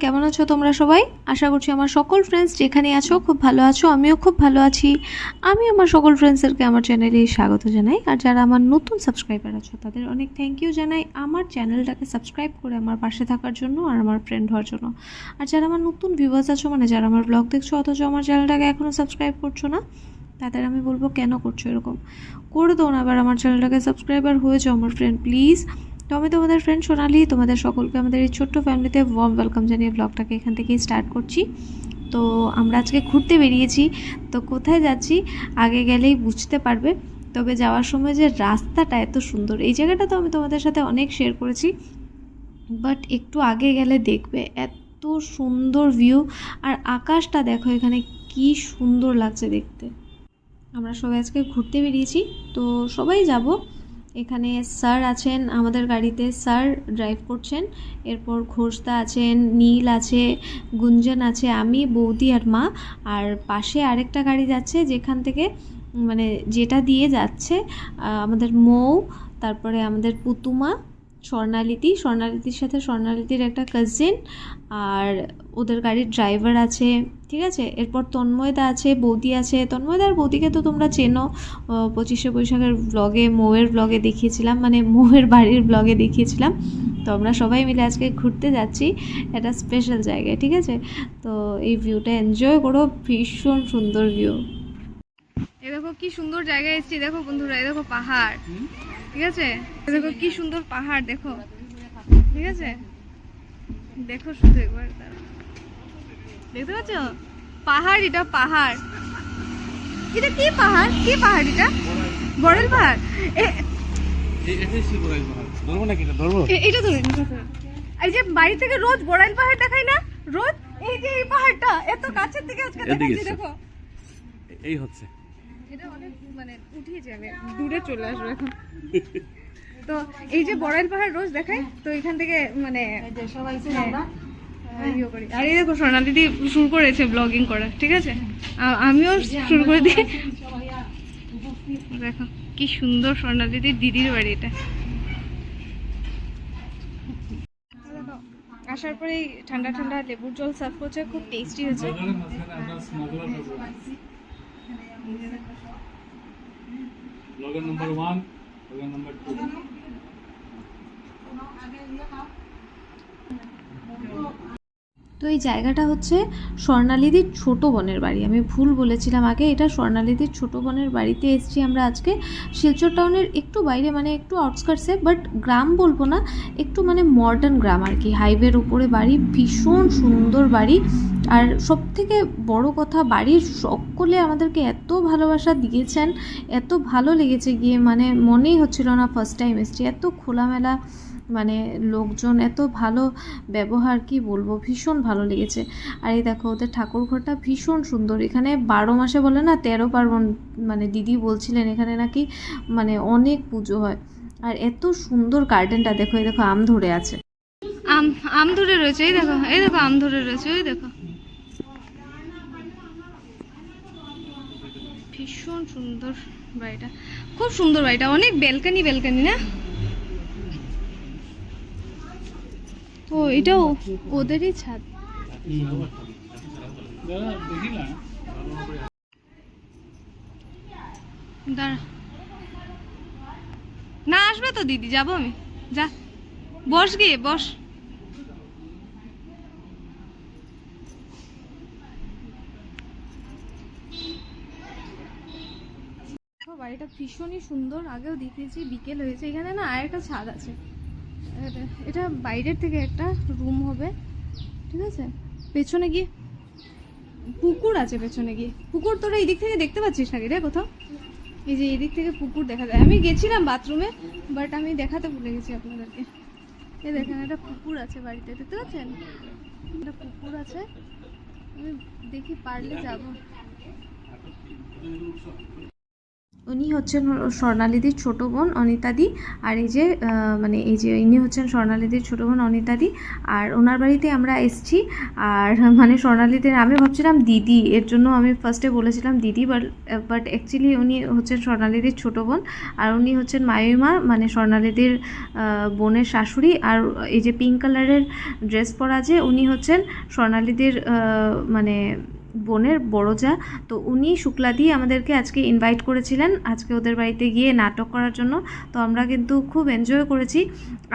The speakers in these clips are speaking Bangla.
কেমন আছো তোমরা সবাই? আশা করছি আমার সকল ফ্রেন্ডস যেখানে আছো খুব ভালো আছো। আমিও খুব ভালো আছি। আমি আমার সকল ফ্রেন্ডসদেরকে আমার চ্যানেলে স্বাগত জানাই। আর যারা আমার নতুন সাবস্ক্রাইবার আছো তাদের অনেক থ্যাংক ইউ জানাই আমার চ্যানেলটাকে সাবস্ক্রাইব করে আমার পাশে থাকার জন্য আর আমার ফ্রেন্ড হওয়ার জন্য। আর যারা আমার নতুন ভিউয়ার্স আছো, মানে যারা আমার ব্লগ দেখছো অথচ আমার চ্যানেলটাকে এখনও সাবস্ক্রাইব করছো না, তাদের আমি বলবো কেন করছো এরকম? করে দাও না, আবার আমার চ্যানেলটাকে সাবস্ক্রাইবার হয়ে যাও আমার ফ্রেন্ড, প্লিজ। তো আমি তোমাদের ফ্রেন্ড সোনালি, তোমাদের সকলকে আমাদের এই ছোট্ট ফ্যামিলিতে ওয়ার্ম ওয়েলকাম জানিয়ে ব্লগটাকে এখান থেকেই স্টার্ট করছি। তো আমরা আজকে ঘুরতে বেরিয়েছি। তো কোথায় যাচ্ছি আগে গেলেই বুঝতে পারবে। তবে যাওয়ার সময় যে রাস্তাটা এত সুন্দর, এই জায়গাটা তো আমি তোমাদের সাথে অনেক শেয়ার করেছি, বাট একটু আগে গেলে দেখবে এত সুন্দর ভিউ। আর আকাশটা দেখো এখানে কি সুন্দর লাগছে দেখতে। আমরা সবাই আজকে ঘুরতে বেরিয়েছি, তো সবাই যাব। এখানে স্যার আছেন আমাদের গাড়িতে, স্যার ড্রাইভ করছেন। এরপর ঘোষদা আছেন, নীল আছে, গুঞ্জন আছে, আমি, বৌদি আর মা। আর পাশে আরেকটা গাড়ি যাচ্ছে যেখান থেকে মানে যেটা দিয়ে যাচ্ছে আমাদের মৌ, তারপরে আমাদের পুতুমা, স্বর্ণালিতির সাথে স্বর্ণালিতির একটা কাজিন, আর ওদের গাড়ির ড্রাইভার আছে, ঠিক আছে। এরপর তন্ময়দা আছে, বৌদি আছে। তন্ময়দা আর বৌদিকে তো তোমরা চেনো, 25শে বৈশাখের ব্লগে, মৌয়ের ব্লগে দেখিয়েছিলাম, মানে মৌয়ের বাড়ির ব্লগে দেখিয়েছিলাম। তো আমরা সবাই মিলে আজকে ঘুরতে যাচ্ছি একটা স্পেশাল জায়গায়, ঠিক আছে। তো এই ভিউটা এনজয় করো, ভীষণ সুন্দর ভিউ। এই দেখো কি সুন্দর জায়গায় এসেছি, দেখো বন্ধুরা, এই দেখো পাহাড়, ঠিক আছে। দেখো কি সুন্দর পাহাড়, দেখো, ঠিক আছে। দেখো শুধু একবার, দেখতে পাচ্ছ পাহাড়? এটা পাহাড়, এটা কি পাহাড়? কি পাহাড় এটা? বড়াইল পাহাড়। এটা ধরে এই যে বাড়ি থেকে রোজ বড়াইল পাহাড় দেখাই না রোজ, এই যে এই পাহাড়টা এত কাছের থেকে আজকে দেখাচ্ছি, দেখো এই হচ্ছে। এটা অনেক মানে উঠিয়ে যাবে, দূরে চলে আসবে এখন। তো এই যে বড়াইল পাহাড় রোজ দেখাই, তো এখান থেকে মানে আর এই দেখো সোনালিদি শুরু করেছে ব্লগিং করা, ঠিক আছে। আমিও শুরু করে দিই। দেখো কি সুন্দর সোনালিদির দিদির বাড়ি এটা। আসার পরে ঠান্ডা ঠান্ডা লেবুর জল সার্ভ করছে, খুব টেস্টি হয়েছে। Blogger number 1, blogger number 2। তো এই জায়গাটা হচ্ছে স্বর্ণালিদির ছোটো বোনের বাড়ি, আমি ভুল বলেছিলাম আগে, এটা স্বর্ণালিদির ছোটো বোনের বাড়িতে এসেছি আমরা আজকে। শিলচর টাউনের একটু বাইরে, মানে একটু আউটস্কার্টসে, বাট গ্রাম বলবো না, একটু মানে মডার্ন গ্রাম আর কি। হাইওয়ের উপরে বাড়ি, ভীষণ সুন্দর বাড়ি। আর সব থেকে বড় কথা, বাড়ির সকলে আমাদেরকে এত ভালোবাসা দিয়েছেন, এত ভালো লেগেছে গিয়ে, মানে মনেই হচ্ছিল না ফার্স্ট টাইম এসেছি। এত খোলামেলা মানে লোকজন, এত ভালো ব্যবহার, কি বলবো, ভীষণ ভালো লেগেছে। আর এই দেখো ওদের ঠাকুর ঘরটা ভীষণ সুন্দর। এখানে 12 মাসে বলে না 13 পার্বণ, মানে দিদি বলছিলেন এখানে নাকি মানে অনেক পুজো হয়। আর এত সুন্দর গার্ডেনটা দেখো, এই দেখো আম ধরে আছে, আম ধরে রয়েছে, এই দেখো, এই দেখো আম ধরে রয়েছে, ওই দেখো, ভীষণ সুন্দর বাড়িটা, খুব সুন্দর বাড়িটা, অনেক ব্যালকানি না। ও এটাও ওদেরই ছাদ। দাঁড়া, না আসবে তো দিদি, যাবো আমি, যা বস, গিয়ে বস। বাড়িটা ভীষণই সুন্দর, আগেও দেখিয়েছি। বিকেল হয়েছে, এখানে না আর একটা ছাদ আছে, এটা বাইরের থেকে একটা রুম হবে, ঠিক আছে। পেছনে গিয়ে পুকুর আছে, পেছনে গিয়ে পুকুর, তোরা এই দিক থেকে দেখতে পাচ্ছিস নাকি রে কোথাও? এই যে এদিক থেকে পুকুর দেখা যায়। আমি গেছিলাম বাথরুমে, বাট আমি দেখাতে ভুলে গেছি আপনাদেরকে। এই দেখেন একটা পুকুর আছে বাড়িতে, দেখতে পাচ্ছেন একটা পুকুর আছে। আমি দেখি পারলে যাব। উনি হচ্ছেন স্বর্ণালীদির ছোটো বোন অনিতাদি, আর এই যে মানে এই যে ইনি হচ্ছেন স্বর্ণালীদির ছোটো বোন অনিতাদি। আর ওনার বাড়িতে আমরা এসেছি। আর মানে স্বর্ণালীদির আমি ভাবছিলাম দিদি, এর জন্য আমি ফার্স্টে বলেছিলাম দিদি, বাট অ্যাকচুয়ালি উনি হচ্ছেন স্বর্ণালীদির ছোটো বোন। আর উনি হচ্ছেন মায়ুমা, মানে স্বর্ণালীদির বোনের শাশুড়ি। আর এই যে পিঙ্ক কালারের ড্রেস পরা যে উনি হচ্ছেন স্বর্ণালীদির মানে বোনের বড় যা। তো উনি শুক্লাদি আমাদেরকে আজকে ইনভাইট করেছিলেন আজকে ওদের বাড়িতে গিয়ে নাটক করার জন্য। তো আমরা কিন্তু খুব এনজয় করেছি।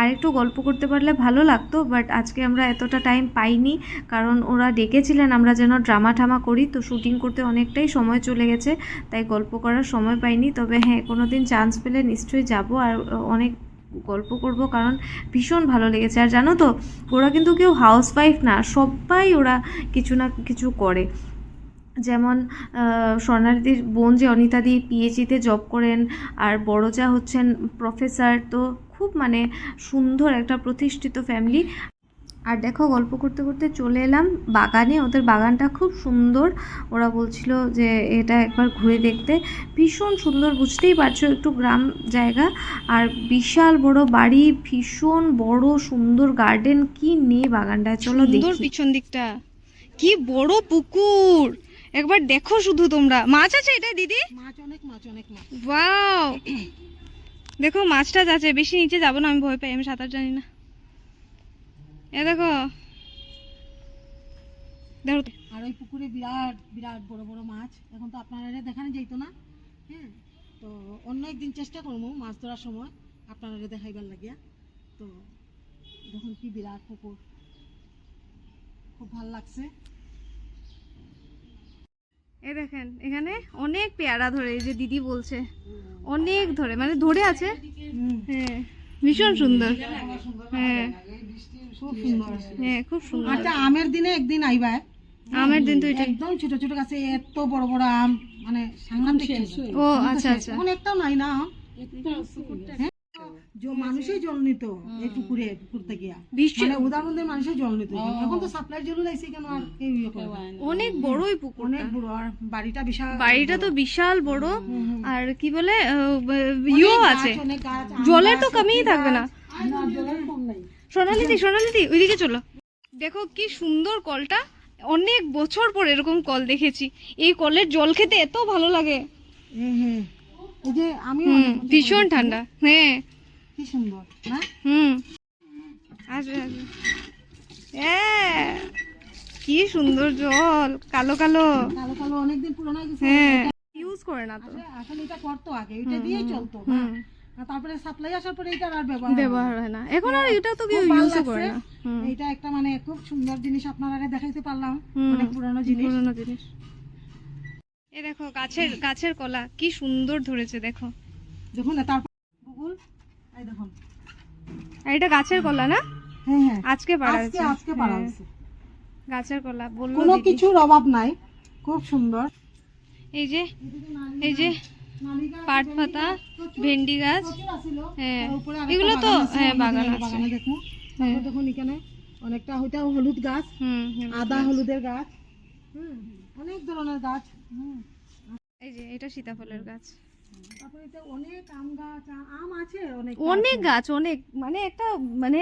আর একটু গল্প করতে পারলে ভালো লাগতো, বাট আজকে আমরা এতটা টাইম পাইনি, কারণ ওরা ডেকেছিলেন আমরা যেন ড্রামা ঠামা করি। তো শুটিং করতে অনেকটাই সময় চলে গেছে, তাই গল্প করার সময় পাইনি। তবে হ্যাঁ, কোনো দিন চান্স পেলে নিশ্চয়ই যাব আর অনেক গল্প করব, কারণ ভীষণ ভালো লেগেছে। আর জানো তো, ওরা কিন্তু কেউ হাউসওয়াইফ না, সবাই ওরা কিছু না কিছু করে। যেমন স্বর্ণালীদির বোন যে অনিতাদি পিএইচডিতে জব করেন, আর বড় যা হচ্ছেন প্রফেসর। তো খুব মানে সুন্দর একটা প্রতিষ্ঠিত ফ্যামিলি। আর দেখো, গল্প করতে করতে চলে এলাম বাগানে। ওদের বাগানটা খুব সুন্দর। ওরা বলছিল যে এটা একবার ঘুরে দেখতে, ভীষণ সুন্দর, বুঝতেই পারছো একটু গ্রাম জায়গা। আর বিশাল বড় বাড়ি, ভীষণ বড় সুন্দর গার্ডেন, কি নেই বাগানটায়, চলো সুন্দর দেখি। পিছন দিকটা, কি বড় পুকুর, একবার দেখো শুধু তোমরা। মাছ আছে এটা দিদি? মাছ অনেক মাছ। ওয়াও, দেখো মাছটা আছে। বেশি নিচে যাবো না, আমি ভয় পাই, আমি সাঁতার জানি না। এ দেখো দেখো তো। আর ওই পুকুরে বিরাট বিরাট বড় বড় মাছ। এখন তো আপনারা দেখানো যাইতো না, হ্যাঁ, তো অন্য একদিন চেষ্টা করবো মাছ ধরার সময় আপনারা দেখাইবার লাগিয়া। তো দেখুন কি বিরাট পুকুর, খুব ভালো লাগছে। এ দেখেন এখানে অনেক পেয়ারা ধরে, এই যে দিদি বলছে অনেক ধরে, মানে ধরে আছে। হ্যাঁ, ভীষণ সুন্দর। হ্যাঁ খুব সুন্দর। হ্যাঁ, খুব সুন্দর। আচ্ছা, আমের দিনে একদিন আইবা। আমের দিন তো এটা। একদম ছোট ছোট গাছে এত বড় বড় আম, মানে সাংঘাতিক ছোট। ও আচ্ছা আচ্ছা। এখন একটাও নাই না আম। হ্যাঁ, মানুষই জল নিত এই পুকুরে, পুকুর থেকে মানে উদাহরণ দিয়ে মানুষের জল নিত। এখন তো সাপ্লাই জল লাগছে, কেন আর কেউ ইয়ে করে না। অনেক বড়ই পুকুর, অনেক বড়। আর বাড়িটা বিশাল, বাড়িটা তো বিশাল বড়। আর কি বলে ইও আছে, অনেক গাছ, জলের তো কমিই থাকবে না। জলের কম নাই। সোনালিদি ওইদিকে চলো। দেখো কি সুন্দর কলটা, অনেক বছর পর এরকম কল দেখেছি। এই কলের জল খেতে এত ভালো লাগে। হ্যাঁ, এই যে আমি ভীষণ ঠান্ডা। হ্যাঁ, কি সুন্দর না? আসবে আসবে। হ্যাঁ, কি সুন্দর জল, কালো কালো। কালো কালো, অনেকদিন পুরনো হয়ে গেছে। হ্যাঁ, ইউজ করে না তো। আসলে এটা করতো আগে, এটা দিয়েই চলতো। হ্যাঁ, আর তারপরে সাপ্লাই আসার পরে এটা আর ব্যবহার হয় না এখন, আর এটা তো কেউ খুব ভালো ইউজ করে লাগছে। না। এটা একটা মানে খুব সুন্দর জিনিস আপনারা দেখাইতে পারলাম, অনেক পুরনো জিনিস। পুরনো জিনিস। এ দেখো গাছের কলা কি সুন্দর ধরেছে, দেখো। দেখুন না, তারপর গুগল, এই দেখুন। আর এটা গাছের কলা না? হ্যাঁ, আজকে পাড়া হয়েছে। আজকে পারা হয়েছে। গাছের কলা বললো কোনো দিদি। কিছুর অভাব নাই, খুব সুন্দর। এই যে পাট পাতা, ভেন্ডি গাছ। হ্যাঁ, এগুলো তো হ্যাঁ বাগান আছে। বাগানে দেখুন, তারপর দেখুন এখানে অনেকটা ওইটা হলুদ গাছ, আদা হলুদের গাছ, অনেক ধরনের গাছ। এই যে এটা সীতাফলের গাছ। তারপরে এটা অনেক আম গাছ, আম আছে অনেক গাছ, অনেক, মানে একটা মানে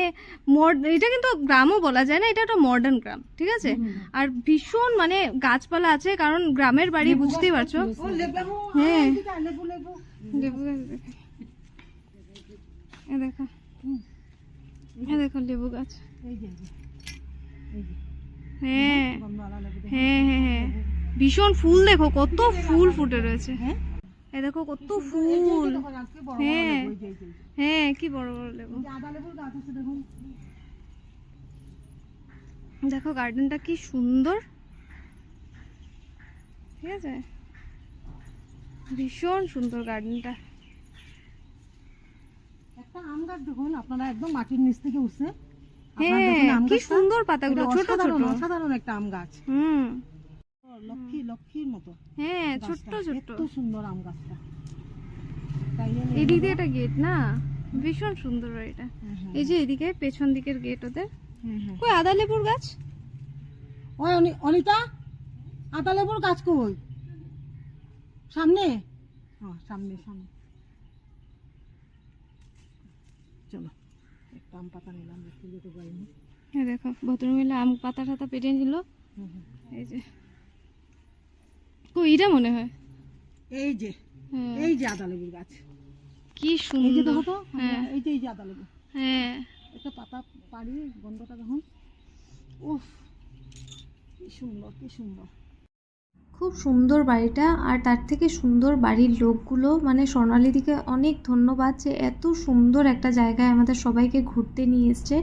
এটা কিন্তু গ্রামও বলা যায় না, এটা একটা মডার্ন গ্রাম, ঠিক আছে। আর ভীষণ মানে গাছপালা আছে, কারণ গ্রামের বাড়ি, বুঝতেই পারছো। হ্যাঁ, লেবু গাছ দেখো, এ দেখো লেবু গাছ। হ্যাঁ হ্যাঁ হ্যাঁ হ্যাঁ, ভীষণ ফুল, দেখো কত ফুল ফুটে রয়েছে। এ দেখো কত ফুল। হ্যাঁ হ্যাঁ, কি বড় বড় লেবু। দেখো গার্ডেনটা কি সুন্দর, ঠিক আছে, ভীষণ সুন্দর গার্ডেনটা। একটা আম গাছ দেখুন আপনারা, একদম মাটির নিচ থেকে উঠছে। হ্যাঁ, কি সুন্দর পাতাগুলো, ছোট ছোট, অসাধারণ একটা আম গাছ। লক্ষ্মীর মতো। হ্যাঁ, ছোট ছোট, এত সুন্দর আম গাছটা। এদিকে একটা গেট না, ভীষণ সুন্দর এটা। এই যে এদিকে পেছন দিকের গেট ওদের। কই আদা লেবুর গাছ? ওই অনিতা, আদা লেবুর গাছ কই? সামনে? হ্যাঁ সামনে সামনে। চলো একটা আম পাতা নিলাম, একটু যেতে পারিনি। এই দেখো ভদ্রমহিলা আম পাতা টাতা পেটে নিল। এই যে এটা মনে হয় এই যে হ্যাঁ, এই যে আদা লেবুর গাছ, কি এই যে সুন্দর। দেখো তো, হ্যাঁ এই যে আদা লেবু, হ্যাঁ একটা পাতা পাড়ি গন্ধটা দেখুন, উফ কি সুন্দর কি সুন্দর। খুব সুন্দর বাড়িটা, আর তার থেকে সুন্দর বাড়ির লোকগুলো। মানে স্বর্ণালীদিকে অনেক ধন্যবাদ যে এত সুন্দর একটা জায়গায় আমাদের সবাইকে ঘুরতে নিয়ে এসছে।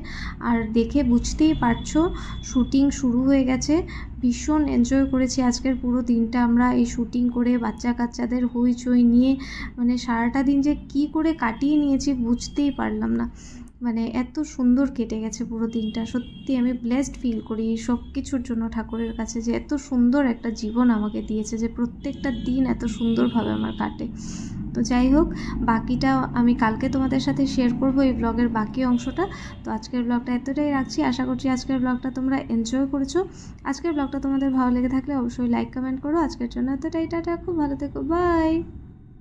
আর দেখে বুঝতেই পারছো শুটিং শুরু হয়ে গেছে। ভীষণ এনজয় করেছি আজকের পুরো দিনটা আমরা এই শুটিং করে, বাচ্চা কাচ্চাদের হইচই নিয়ে। মানে সারাটা দিন যে কি করে কাটিয়ে নিয়েছি বুঝতেই পারলাম না। মানে এত সুন্দর কেটে গেছে পুরো দিনটা। সত্যি আমি ব্লেসড ফিল করি এই সব কিছুর জন্য ঠাকুরের কাছে, যে এত সুন্দর একটা জীবন আমাকে দিয়েছে, যে প্রত্যেকটা দিন এত সুন্দরভাবে আমার কাটে। তো যাই হোক, বাকিটা আমি কালকে তোমাদের সাথে শেয়ার করবো এই ব্লগের বাকি অংশটা। তো আজকের ব্লগটা এতটাই রাখছি। আশা করছি আজকের ব্লগটা তোমরা এনজয় করেছো। আজকের ব্লগটা তোমাদের ভালো লেগে থাকলে অবশ্যই লাইক কমেন্ট করো। আজকের জন্য এতটাই, টাটা, খুব ভালো থেকো, বাই।